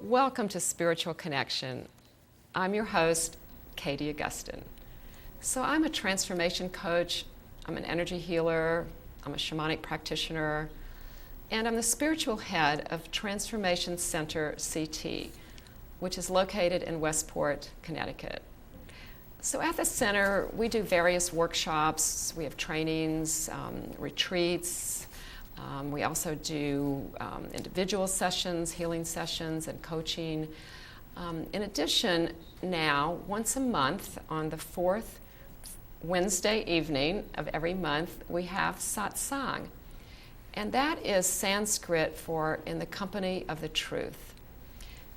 Welcome to Spiritual Connection. I'm your host, Katie Augustyn. So I'm a transformation coach, I'm an energy healer, I'm a shamanic practitioner, and I'm the spiritual head of Transformation Center CT, which is located in Westport, Connecticut. So at the center, we do various workshops, we have trainings, retreats, we also do individual sessions, healing sessions, and coaching. In addition, now, once a month, on the fourth Wednesday evening of every month, we have satsang. And that is Sanskrit for in the company of the truth.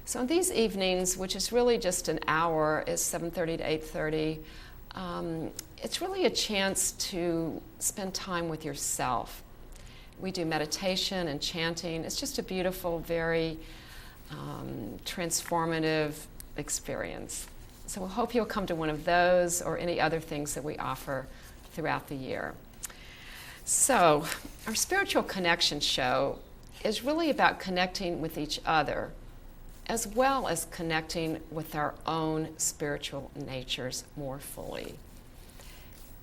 So in these evenings, which is really just an hour, is 7:30 to 8:30, it's really a chance to spend time with yourself. We do meditation and chanting. It's just a beautiful, very transformative experience. So we hope you'll come to one of those or any other things that we offer throughout the year. So our Spiritual Connection show is really about connecting with each other, as well as connecting with our own spiritual natures more fully.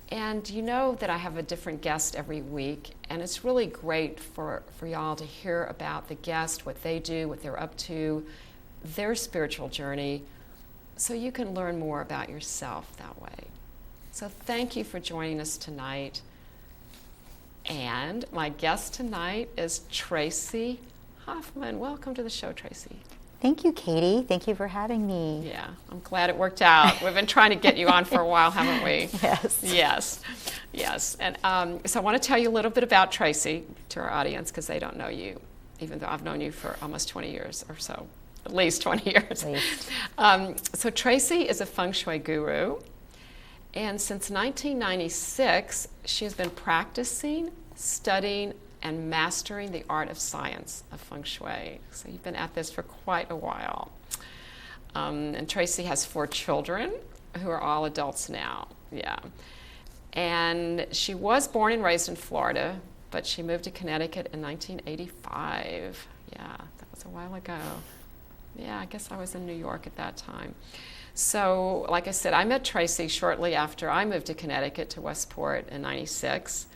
And you know that I have a different guest every week, and it's really great for y'all to hear about the guest, what they do, what they're up to, their spiritual journey, so you can learn more about yourself that way. So thank you for joining us tonight. And my guest tonight is Tracy Hoffman. Welcome to the show, Tracy. Thank you, Katie. Thank you for having me. Yeah, I'm glad it worked out. We've been trying to get you on for a while, haven't we? Yes. Yes. And so I want to tell you a little bit about Tracy to our audience, because they don't know you, even though I've known you for almost 20 years or so, at least 20 years. At least. So Tracy is a Feng Shui guru, and since 1996, she has been practicing, studying, and mastering the art of science of Feng Shui. So you've been at this for quite a while. And Tracy has 4 children who are all adults now. Yeah. And she was born and raised in Florida, but she moved to Connecticut in 1985. Yeah, that was a while ago. Yeah, I guess I was in New York at that time. So, like I said, I met Tracy shortly after I moved to Connecticut to Westport in 96.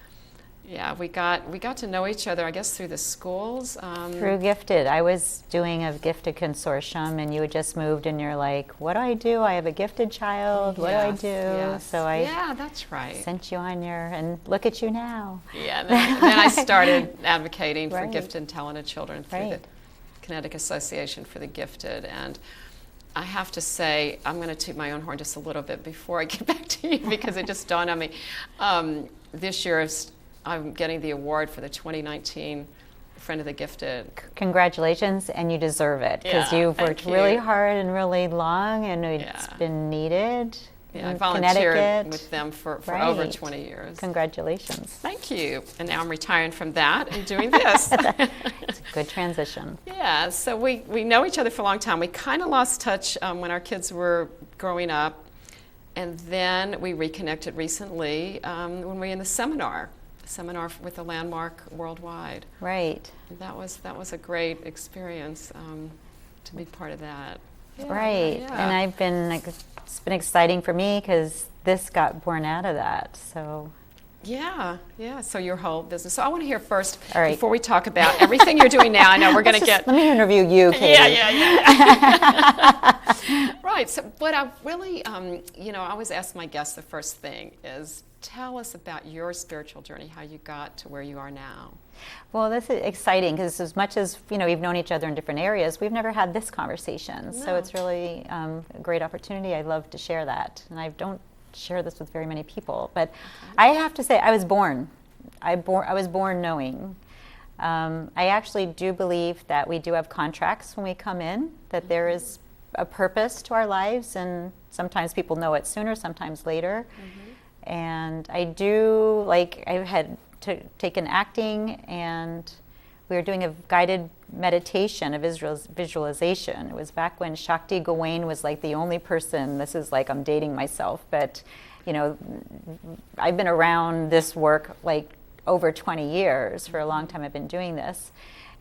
Yeah, we got to know each other, I guess, through the schools. Through Gifted. I was doing a Gifted consortium, and you had just moved, and you're like, what do? I have a gifted child. What do I do? Yes. So yeah, that's right. Sent you on and look at you now. Yeah, then I started advocating for Right. gifted and talented children through the Connecticut Association for the Gifted. And I have to say, I'm going to toot my own horn just a little bit before I get back to you, because it just dawned on me. This year, I'm getting the award for the 2019 Friend of the Gifted. Congratulations, and you deserve it, because you've worked really hard and really long, and it's been needed. Yeah, I in volunteered Connecticut. with them for over 20 years. Congratulations. Thank you. And now I'm retiring from that and doing this. It's a good transition. Yeah, so we know each other for a long time. We kind of lost touch when our kids were growing up, and then we reconnected recently when we were in the seminar with the Landmark Worldwide. Right. And that was a great experience to be part of that. Yeah, Right. yeah. And it's been exciting for me, because this got born out of that. So Yeah. So your whole business. So I want to hear first, All right. before we talk about everything you're doing now. I know we're going to get. Let me interview you, Katie. Yeah. Right. So, but I really, I always ask my guests, the first thing is, tell us about your spiritual journey, how you got to where you are now. Well, this is exciting, because as much as we've known each other in different areas, we've never had this conversation. So it's really a great opportunity. I love to share that, and I don't share this with very many people. But I have to say, I was born. I was born knowing. I actually do believe that we do have contracts when we come in, that there is a purpose to our lives, and sometimes people know it sooner, sometimes later. And I do, I had taken acting, and we were doing a guided meditation, a visualization. It was back when Shakti Gawain was the only person. This is I'm dating myself, but I've been around this work over 20 years. For a long time I've been doing this.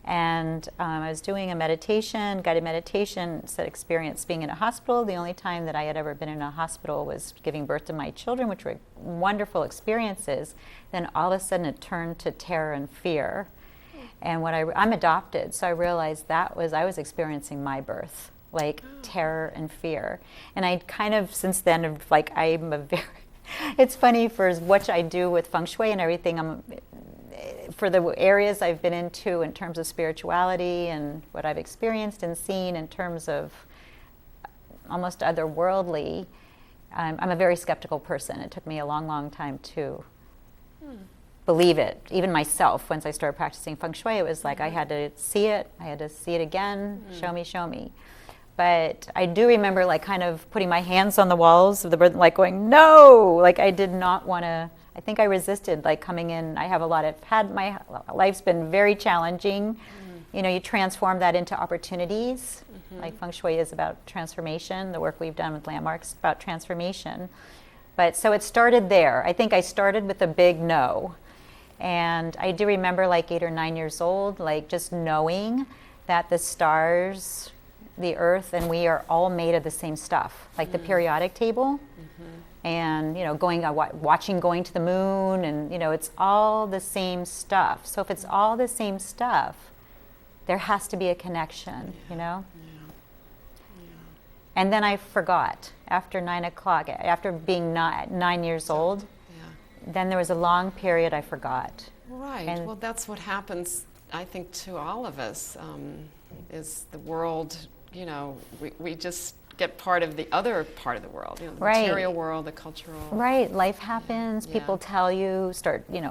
And I was doing a meditation, guided meditation, said experience being in a hospital. The only time that I had ever been in a hospital was giving birth to my children, which were wonderful experiences. Then all of a sudden it turned to terror and fear. And I'm adopted, so I realized I was experiencing my birth, like terror and fear. And I kind of, since then, like it's funny for what I do with Feng Shui and everything, for the areas I've been into in terms of spirituality and what I've experienced and seen in terms of almost otherworldly, I'm a very skeptical person. It took me a long, long time to believe it. Even myself, once I started practicing Feng Shui, it was like I had to see it again, show me. But I do remember like kind of putting my hands on the walls of the birth, like going, no, like I did not want to. I think I resisted like coming in. My life's been very challenging. You know, you transform that into opportunities. Like Feng Shui is about transformation. The work we've done with Landmarks is about transformation. But so it started there. I think I started with a big no. And I do remember like 8 or 9 years old, like just knowing that the stars, the earth, and we are all made of the same stuff, like the periodic table. And, you know, watching going to the moon, and, you know, it's all the same stuff. So if it's all the same stuff, there has to be a connection, you know? And then I forgot after 9 o'clock, after being 9 years old, then there was a long period I forgot. Right. And well, that's what happens, I think, to all of us, is the world, you know, we just get part of the other part of the world, you know, the material world, the cultural. Right, life happens, people tell you,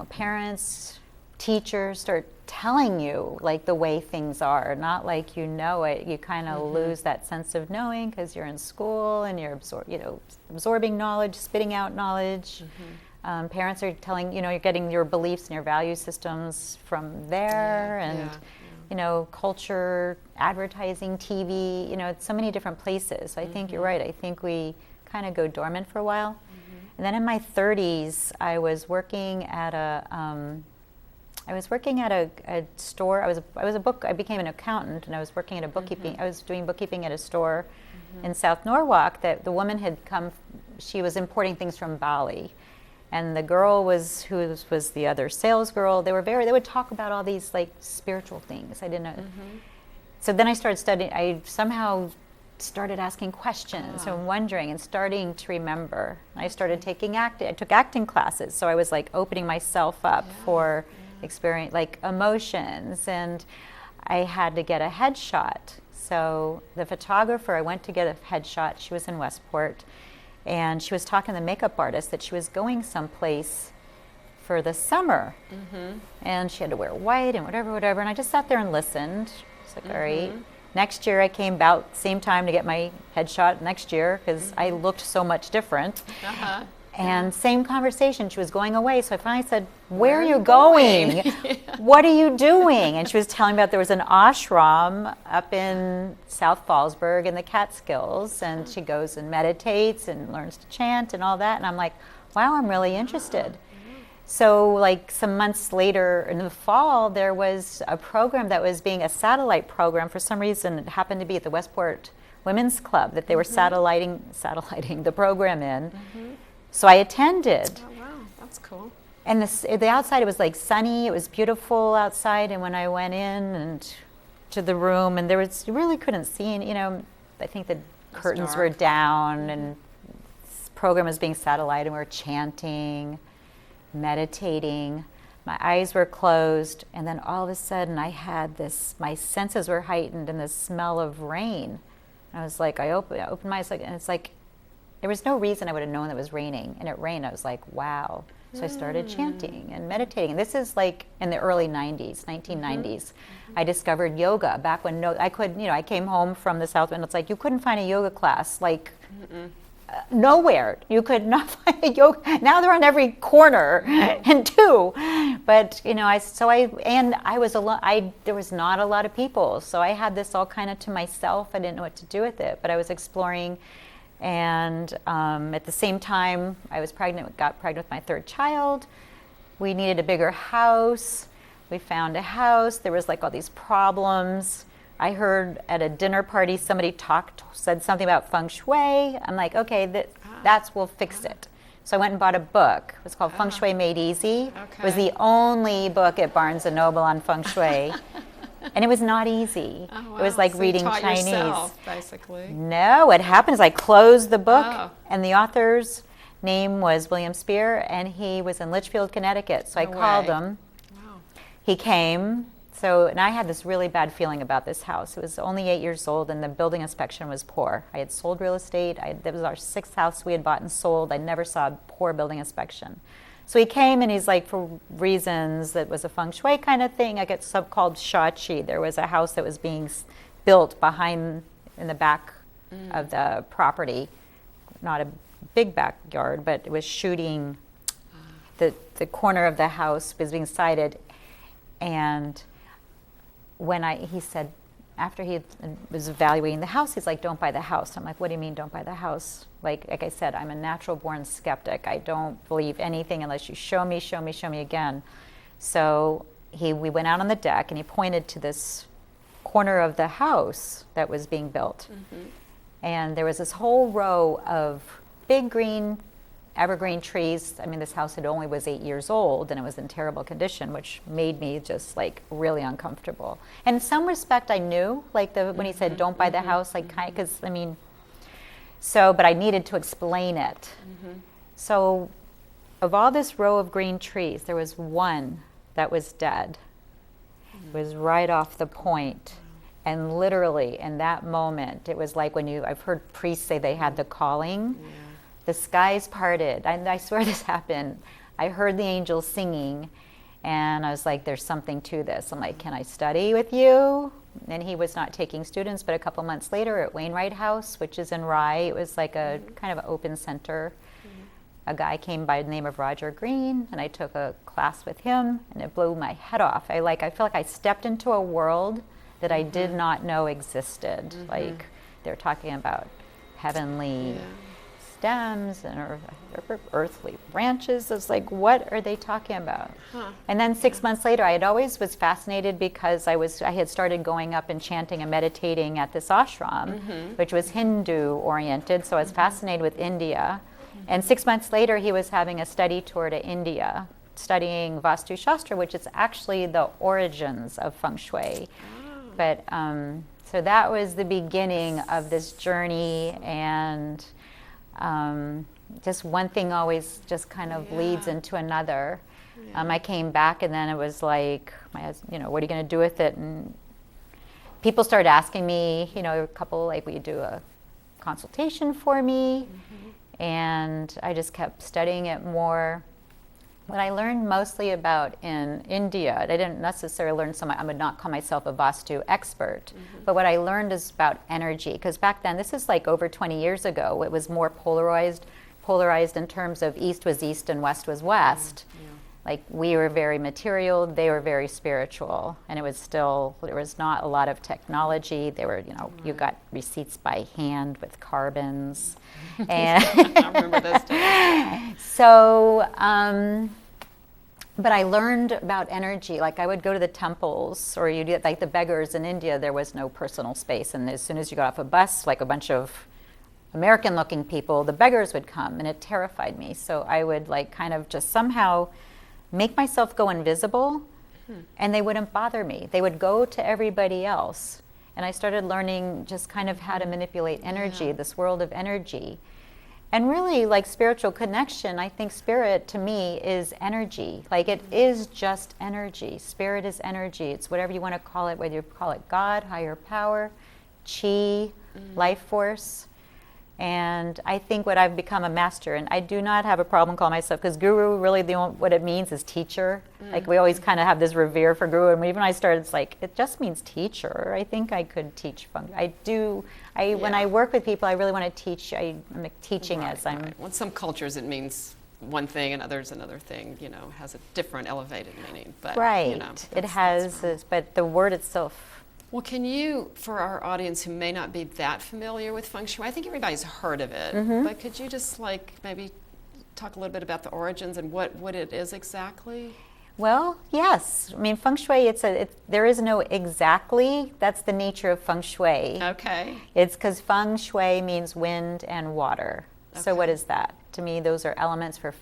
parents, teachers start telling you like the way things are, not like you know it. You kind of lose that sense of knowing because you're in school and you're absorbing knowledge, spitting out knowledge. Parents are telling, you know, you're getting your beliefs and your value systems from there, and you know, culture, advertising, TV, you know, it's so many different places. So I think you're right. I think we kind of go dormant for a while. And then in my 30s, I was working at a store. I became an accountant, and I was working at a bookkeeping. I was doing bookkeeping at a store in South Norwalk. That the woman had come. She was importing things from Bali. And the girl who was the other sales girl, they would talk about all these like spiritual things. I didn't know. So then I started studying. I somehow started asking questions and wondering and starting to remember. I started taking acting. I took acting classes. So I was like opening myself up for experience, like emotions. And I had to get a headshot. So the photographer, I went to get a headshot. She was in Westport. And she was talking to the makeup artist that she was going someplace for the summer. And she had to wear white and whatever. And I just sat there and listened. It's like, all right. Next year I came about same time to get my headshot next year because I looked so much different. And same conversation. She was going away. So I finally said, where are you going? What are you doing? And she was telling me about there was an ashram up in South Fallsburg in the Catskills. And she goes and meditates and learns to chant and all that. And I'm like, wow, I'm really interested. So like some months later in the fall, there was a program that was being a satellite program. For some reason, it happened to be at the Westport Women's Club that they were satelliting the program in. So I attended. Oh, wow, that's cool. And the outside, it was like sunny, it was beautiful outside. And when I went in and to the room, and you really couldn't see any, you know, I think the curtains were down and this program was being satellite, and we were chanting, meditating. My eyes were closed, and then all of a sudden I had my senses were heightened, and the smell of rain. I was like, I opened my eyes, and it's like, there was no reason I would have known it was raining, and it rained. I was like, wow. So I started chanting and meditating. And this is like in the early 90s, 1990s. I discovered yoga back when I came home from the South, and it's like you couldn't find a yoga class, like nowhere. You could not find a yoga. Now they're on every corner and two. But you know, I was alone. There was not a lot of people, so I had this all kind of to myself. I didn't know what to do with it, but I was exploring. And at the same time, I was got pregnant with my third child. We needed a bigger house. We found a house. There was like all these problems. I heard at a dinner party somebody said something about Feng Shui. I'm like, okay, we'll fix it. So I went and bought a book. It was called Feng Shui Made Easy. Okay. It was the only book at Barnes & Noble on Feng Shui. And it was not easy. Oh, wow. It was like so reading you taught Chinese. Yourself, basically. No, what happened is I closed the book, and the author's name was William Spear, and he was in Litchfield, Connecticut. So I called him. Wow. He came. And I had this really bad feeling about this house. It was only 8 years old, and the building inspection was poor. I had sold real estate. That was our 6th house we had bought and sold. I never saw a poor building inspection. So he came, and he's like, for reasons that was a Feng Shui kind of thing, I get called Shachi. There was a house that was being built in the back of the property, not a big backyard, but it was shooting. The corner of the house was being sited, and he said, after he was evaluating the house, he's like, don't buy the house. I'm like, what do you mean don't buy the house? Like I said, I'm a natural born skeptic. I don't believe anything unless you show me again. So we went out on the deck, and he pointed to this corner of the house that was being built. Mm-hmm. And there was this whole row of big green evergreen trees. I mean, this house only was 8 years old, and it was in terrible condition, which made me just like really uncomfortable. And in some respect, I knew, like when he said, "Don't buy the house," like kind, because I mean, but I needed to explain it. Mm-hmm. So, of all this row of green trees, there was one that was dead. It was right off the point. And literally, in that moment, it was like I've heard priests say they had the calling. Yeah. The skies parted. I swear this happened. I heard the angels singing, and I was like, there's something to this. I'm like, can I study with you? And he was not taking students, but a couple months later at Wainwright House, which is in Rye, it was like a kind of open center. A guy came by the name of Roger Green, and I took a class with him, and it blew my head off. I feel like I stepped into a world that I did not know existed. Like, they're talking about heavenly stems and earthly branches. It's like, what are they talking about? And then 6 months later, I always was fascinated because I had started going up and chanting and meditating at this ashram, which was Hindu oriented. So I was fascinated with India. And 6 months later, he was having a study tour to India, studying Vastu Shastra, which is actually the origins of Feng Shui. But so that was the beginning of this journey, and just one thing always just kind of leads into another. I came back, and then it was like, what are you going to do with it? And people started asking me, a couple, like, will you do a consultation for me? And I just kept studying it more. What I learned mostly about in India, I didn't necessarily learn I would not call myself a Vastu expert, but what I learned is about energy, because back then, this is like over 20 years ago, it was more polarized in terms of east was east and west was west. Like, we were very material, they were very spiritual, and there was not a lot of technology. They were, you got receipts by hand with carbons. And I remember those days. So, but I learned about energy. Like, I would go to the temples, or like the beggars in India, there was no personal space. And as soon as you got off a bus, like a bunch of American-looking people, the beggars would come, and it terrified me. So I would like kind of just somehow make myself go invisible, and they wouldn't bother me. They would go to everybody else. And I started learning just kind of how to manipulate energy, this world of energy. And really, like spiritual connection, I think spirit to me is energy. Like, it is just energy. Spirit is energy. It's whatever you want to call it, whether you call it God, higher power, chi, life force. And I think what I've become a master, and I do not have a problem calling myself, because guru, really what it means is teacher. Like, we always kind of have this revere for guru, and even when I started, it's like, it just means teacher. I think I could teach when I work with people, I really want to teach. I'm teaching as I'm. Well, in some cultures it means one thing, and others another thing, has a different elevated meaning. But, it has, but the word itself. Well, can you, for our audience who may not be that familiar with Feng Shui, I think everybody's heard of it, but could you just maybe talk a little bit about the origins and what it is exactly? Well, yes. I mean, Feng Shui, there is no exactly, that's the nature of Feng Shui. Okay. It's because Feng Shui means wind and water. Okay. So what is that? To me, those are elements for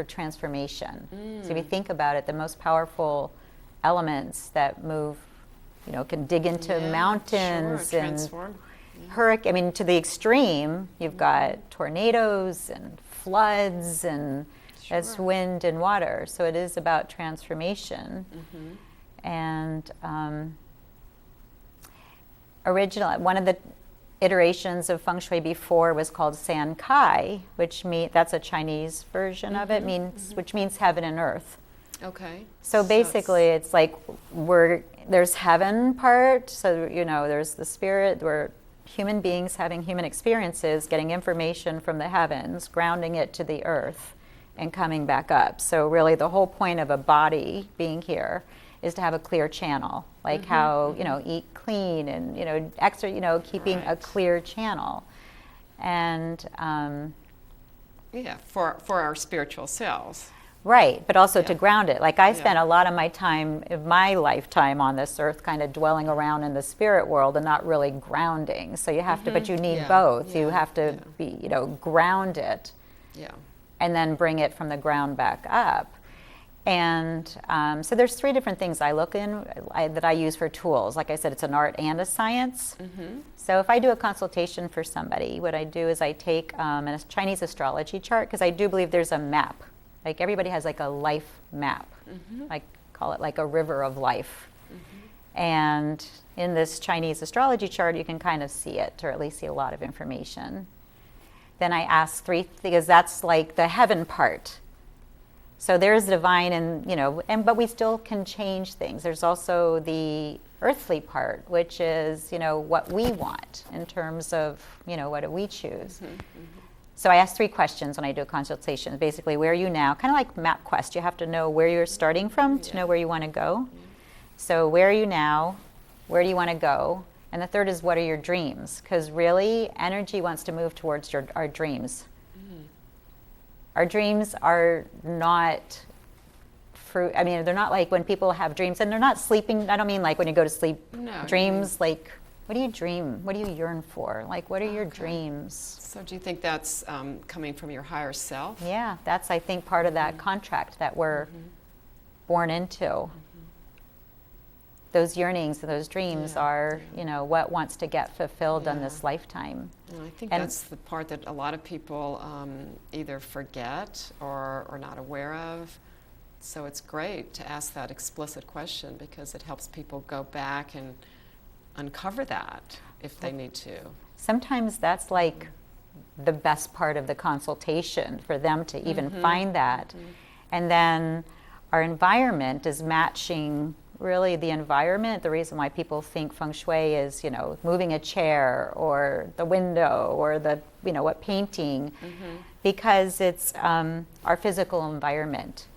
transformation. So if you think about it, the most powerful elements that move, can dig into mountains sure. and transform. hurricane. I mean, to the extreme, you've got tornadoes and floods and that's wind and water. So it is about transformation. And one of the iterations of Feng Shui before was called San Kai, which that's a Chinese version of it, which means heaven and earth. Okay. So basically, it's like there's heaven part. So there's the spirit. We're human beings having human experiences, getting information from the heavens, grounding it to the earth, and coming back up. So really, the whole point of a body being here is to have a clear channel, like how eat clean and extra, keeping a clear channel, and for our spiritual selves. Right, but also to ground it. Like I spent a lot of my time, my lifetime on this earth, kind of dwelling around in the spirit world and not really grounding. So you have to, but you need both. You have to be, ground it, and then bring it from the ground back up. And so there's 3 different things I look in that I use for tools. Like I said, it's an art and a science. So if I do a consultation for somebody, what I do is I take a Chinese astrology chart, because I do believe there's a map. Like everybody has like a life map. I call it like a river of life. And in this Chinese astrology chart, you can kind of see it, or at least see a lot of information. Then I ask 3, because that's like the heaven part. So there's divine but we still can change things. There's also the earthly part, which is, what we want in terms of, what do we choose. So I ask 3 questions when I do a consultation. Basically, where are you now? Kind of like MapQuest. You have to know where you're starting from to know where you want to go. So where are you now? Where do you want to go? And the third is, what are your dreams? Because really, energy wants to move towards our dreams. Our dreams are not they're not like when people have dreams, and they're not sleeping. I don't mean like when you go to sleep. No, dreams, like, what do you dream? What do you yearn for? Like, what are your dreams? So do you think that's coming from your higher self? Yeah, that's, I think, part of that contract that we're born into. Those yearnings and those dreams are, what wants to get fulfilled in this lifetime. And I think that's the part that a lot of people either forget or are not aware of. So it's great to ask that explicit question, because it helps people go back and uncover that if they need to. Sometimes that's like the best part of the consultation, for them to even find that. And then our environment is matching really the environment. The reason why people think Feng Shui is, moving a chair or the window or the, what painting, because it's our physical environment.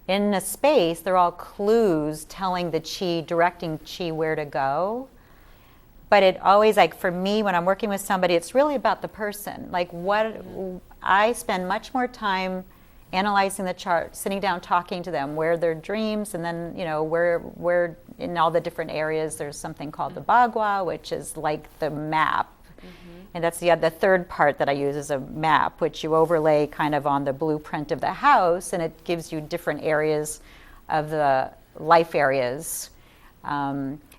In a space, they're all clues telling the chi, directing chi where to go. But it always, like for me, when I'm working with somebody, it's really about the person. Like I spend much more time analyzing the chart, sitting down, talking to them, where their dreams, and then, where in all the different areas, there's something called the bagua, which is like the map. And that's the third part that I use is a map, which you overlay kind of on the blueprint of the house, and it gives you different areas of the life areas.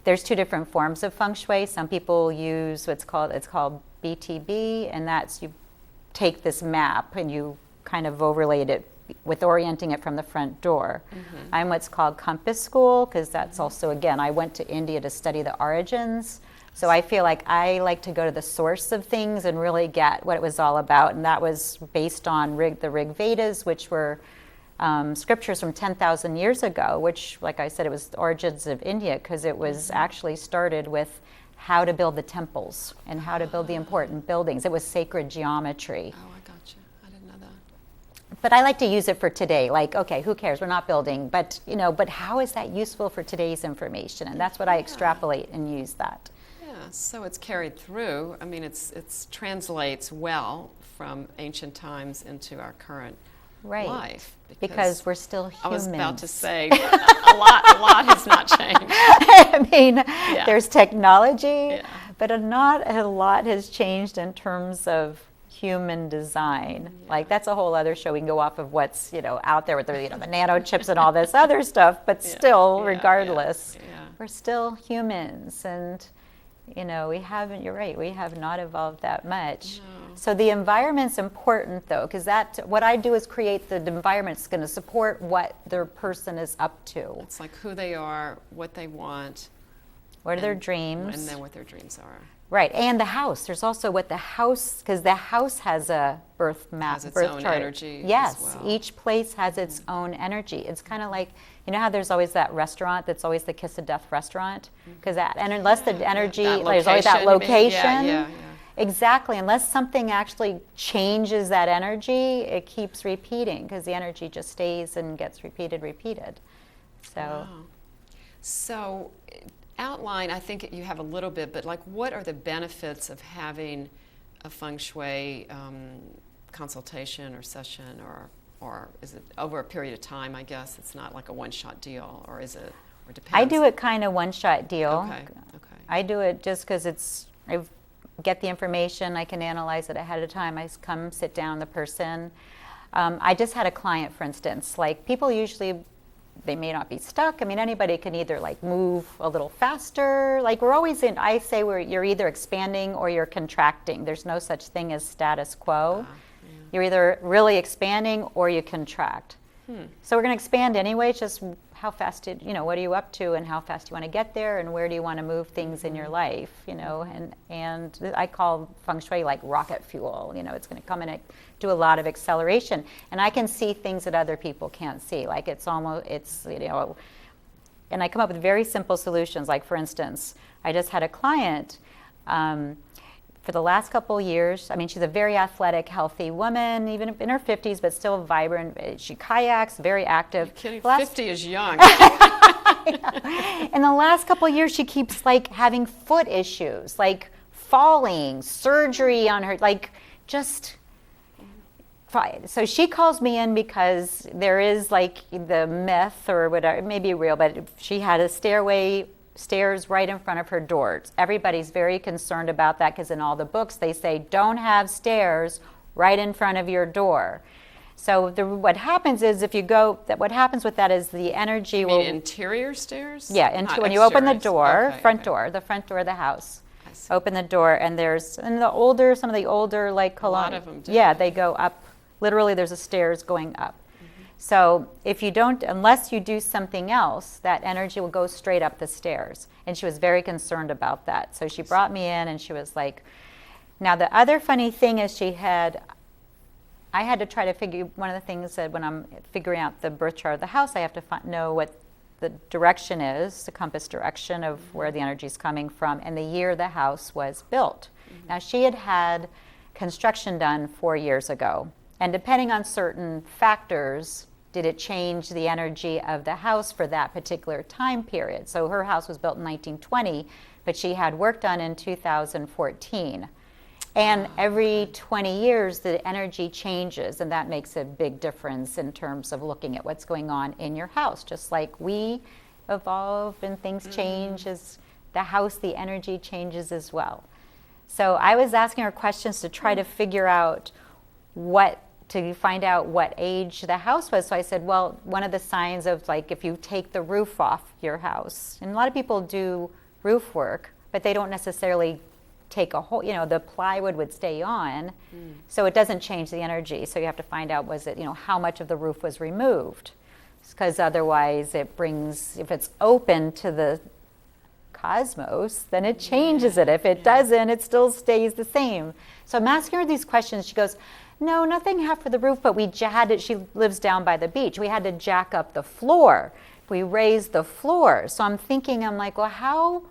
There's 2 different forms of Feng Shui. Some people use it's called BTB, and that's you take this map and you kind of overlaid it with orienting it from the front door. I'm what's called compass school, because that's also, again, I went to India to study the origins. So I feel like I like to go to the source of things and really get what it was all about. And that was based on the Rig Vedas, which were scriptures from 10,000 years ago, which, like I said, it was the origins of India, because it was actually started with how to build the temples and how to build the important buildings. It was sacred geometry. Oh, I gotcha. I didn't know that. But I like to use it for today. Like, okay, who cares? We're not building. But, but how is that useful for today's information? And that's what I extrapolate and use that. So it's carried through. I mean, it's translates well from ancient times into our current life. Because we're still humans. I was about to say, a lot has not changed. I mean, there's technology, but not a lot has changed in terms of human design. Like, that's a whole other show. We can go off of what's, out there with the, the nanochips and all this other stuff, but still, regardless, we're still humans. And, we haven't, you're right, we have not evolved that much. No. So the environment's important, though, because what I do is create the environment that's going to support what their person is up to. It's like who they are, what they want. What are their dreams. And then what their dreams are. Right, and the house. There's also what the house, because the house has a birth map, has its birth own chart. Energy. Yes, as well. Each place has its own energy. It's kind of like, how there's always that restaurant that's always the kiss of death restaurant, because and unless the energy, there's always that location. Yeah. Exactly. Unless something actually changes that energy, it keeps repeating, because the energy just stays and gets repeated. So. Wow. So. Outline, I think you have a little bit, but what are the benefits of having a Feng Shui consultation or session, or is it over a period of time? I guess it's not like a one-shot deal, or is it? Or depends. I do it kind of one-shot deal. Okay. I do it just because I get the information, I can analyze it ahead of time. I come sit down with the person. I just had a client, for instance. Like, people usually, they may not be stuck. I mean, anybody can either move a little faster. We're always I say you're either expanding or you're contracting. There's no such thing as status quo. You're either really expanding or you contract. So we're going to expand anyway. It's just how fast what are you up to, and how fast you want to get there, and where do you want to move things in your life, and I call Feng Shui like rocket fuel. It's going to come in and do a lot of acceleration, and I can see things that other people can't see. And I come up with very simple solutions. Like, for instance, I just had a client for the last couple years. I mean, she's a very athletic, healthy woman, even in her 50s, but still vibrant. She kayaks, very active. You're kidding, 50 is young. In the last couple of years, she keeps having foot issues, falling, surgery on her, so she calls me in because there is the myth, or whatever, it may be real, but she had a stairs right in front of her doors. Everybody's very concerned about that, because in all the books they say don't have stairs right in front of your door. So what happens is, what happens with that is the energy you mean interior stairs? Yeah, when you open the door, door, the front door of the house. Open the door, and some of the older a lot of them do. Yeah, they go up. Literally, there's a stairs going up. So unless you do something else, that energy will go straight up the stairs. And she was very concerned about that. So she brought me in, and she was like, now the other funny thing is I had to try to figure, one of the things that when I'm figuring out the birth chart of the house, I have to know what the direction is, the compass direction of where the energy is coming from, and the year the house was built. Now, she had construction done 4 years ago. And depending on certain factors, did it change the energy of the house for that particular time period? So her house was built in 1920, but she had work done in 2014. And every 20 years, the energy changes, and that makes a big difference in terms of looking at what's going on in your house. Just like we evolve and things change, as the house, the energy changes as well. So I was asking her questions to try to figure out to find out what age the house was. So I said, well, one of the signs of if you take the roof off your house, and a lot of people do roof work, but they don't necessarily take a whole, the plywood would stay on, so it doesn't change the energy. So you have to find out, was it, how much of the roof was removed? Because otherwise if it's open to the cosmos, then it changes it. If it doesn't, it still stays the same. So I'm asking her these questions. She goes, no, nothing happened for the roof, but she lives down by the beach. We had to jack up the floor. We raised the floor. So I'm like, well, how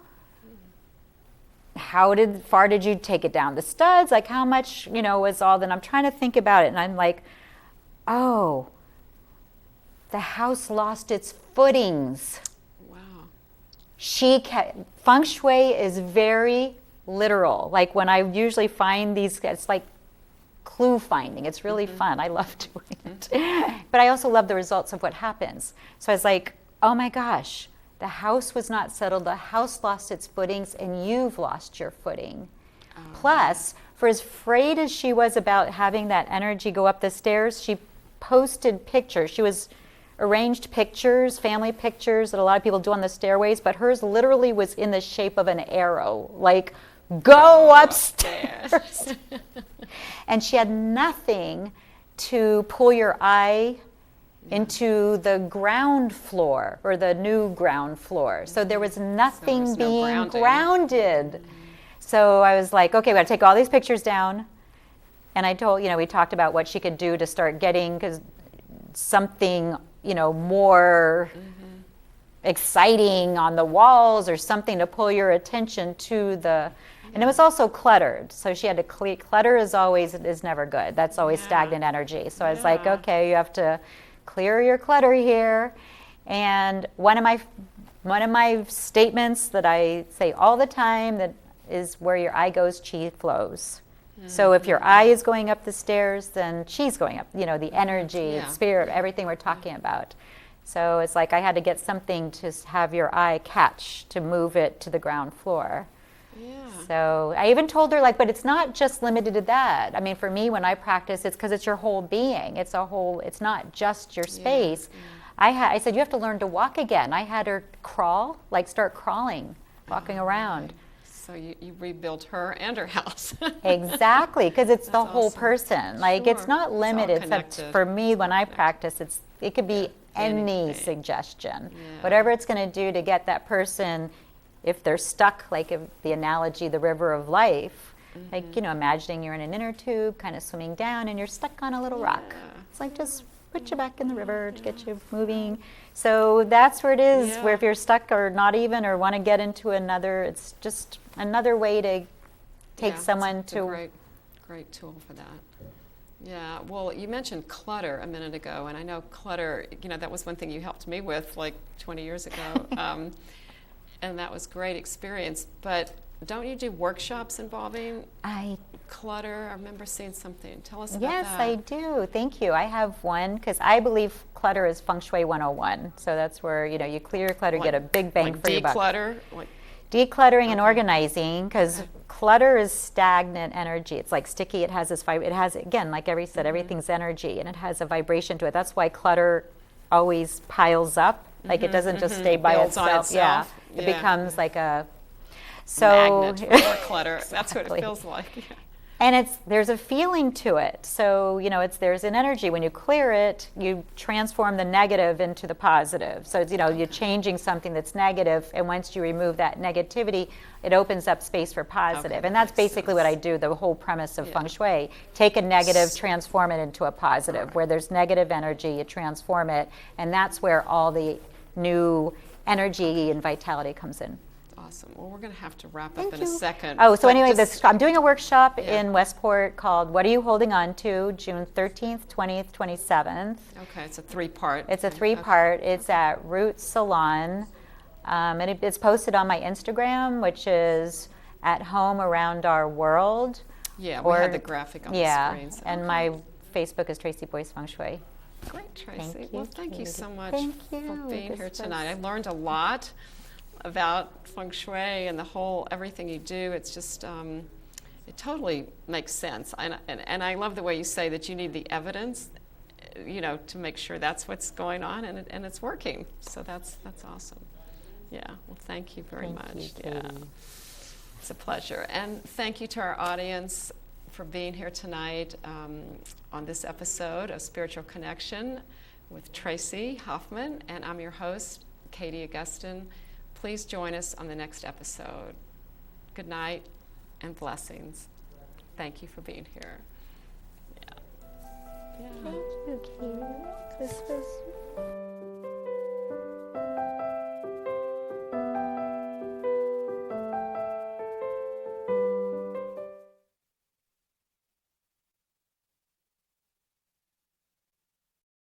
far did you take it down? The studs, how much, was all, then I'm trying to think about it. And I'm like, oh, the house lost its footings. Wow. Feng Shui is very literal. When I usually find these, it's clue finding. It's really fun. I love doing it. But I also love the results of what happens. So I was like, oh my gosh, the house was not settled. The house lost its footings, and you've lost your footing. Plus, for as afraid as she was about having that energy go up the stairs, she posted pictures. She was arranged pictures, family pictures that a lot of people do on the stairways, but hers literally was in the shape of an arrow, like, go upstairs. And she had nothing to pull your eye into the ground floor or the new ground floor. So there was nothing being grounded. So I was like, okay, we got to take all these pictures down. And I told, we talked about what she could do to start getting, because something, more exciting on the walls, or something to pull your attention to the, and it was also cluttered. So she had to clear. Clutter is never good. That's always stagnant energy. So I was like, okay, you have to clear your clutter here. And one of my statements that I say all the time, that is, where your eye goes, chi flows. So if your eye is going up the stairs, then chi's going up, the energy, spirit, everything we're talking about. So it's like I had to get something to have your eye catch, to move it to the ground floor. So I even told her, but it's not just limited to that. I mean, for me, when I practice, it's because it's your whole being. It's not just your space. I said, you have to learn to walk again. I had her crawl, start crawling, walking around. So you rebuilt her and her house. Exactly, because it's the whole awesome. person. It's not limited. Except for me, when I practice, it could be any suggestion. Whatever it's going to do to get that person, if they're stuck, if the analogy, the river of life, imagining you're in an inner tube, kind of swimming down, and you're stuck on a little rock. It's just put you back in the river to get you moving. So that's where it is, where if you're stuck or not even, or want to get into another, it's just another way to take someone to... Great tool for that. Yeah, well, you mentioned clutter a minute ago, and I know clutter, that was one thing you helped me with 20 years ago, and that was great experience. But don't you do workshops involving clutter? I remember seeing something. Tell us about that. Yes, I do. Thank you. I have one, because I believe clutter is Feng Shui 101. So that's where, you clear your clutter, get a big bang for your buck. Declutter? Decluttering and organizing, because clutter is stagnant energy. It's sticky. It has again, like Evie said, everything's energy, and it has a vibration to it. That's why clutter always piles up. It doesn't just stay by itself. Yeah, it becomes like a magnet for clutter. That's what it feels like. Yeah. And there's a feeling to it. So, there's an energy. When you clear it, you transform the negative into the positive. So, you're changing something that's negative, and once you remove that negativity, it opens up space for positive. And that's basically what I do, the whole premise of Feng Shui. Take a negative, transform it into a positive. Where there's negative energy, you transform it, and that's where all the new energy and vitality comes in. Awesome. Well, we're going to have to wrap up in a second. Oh, so anyway, I'm doing a workshop in Westport called What Are You Holding On To? June 13th, 20th, 27th. Okay, it's a three-part. It's a three-part. It's at Root Salon. And it's posted on my Instagram, which is At Home Around Our World. Yeah, we had the graphic on the screen. So. And my Facebook is Tracy Boyce Feng Shui. Great, Tracy. Thank you so much for being here tonight. I learned a lot about Feng Shui and everything you do. It's just, it totally makes sense. And I love the way you say that you need the evidence, to make sure that's what's going on, and it's working. So that's awesome. Yeah, well, thank you very much. Yeah, it's a pleasure. And thank you to our audience for being here tonight on this episode of Spiritual Connection with Tracy Hoffman, and I'm your host, Katie Augustyn. Please join us on the next episode. Good night and blessings. Thank you for being here. Yeah. Thank you, Katie. This was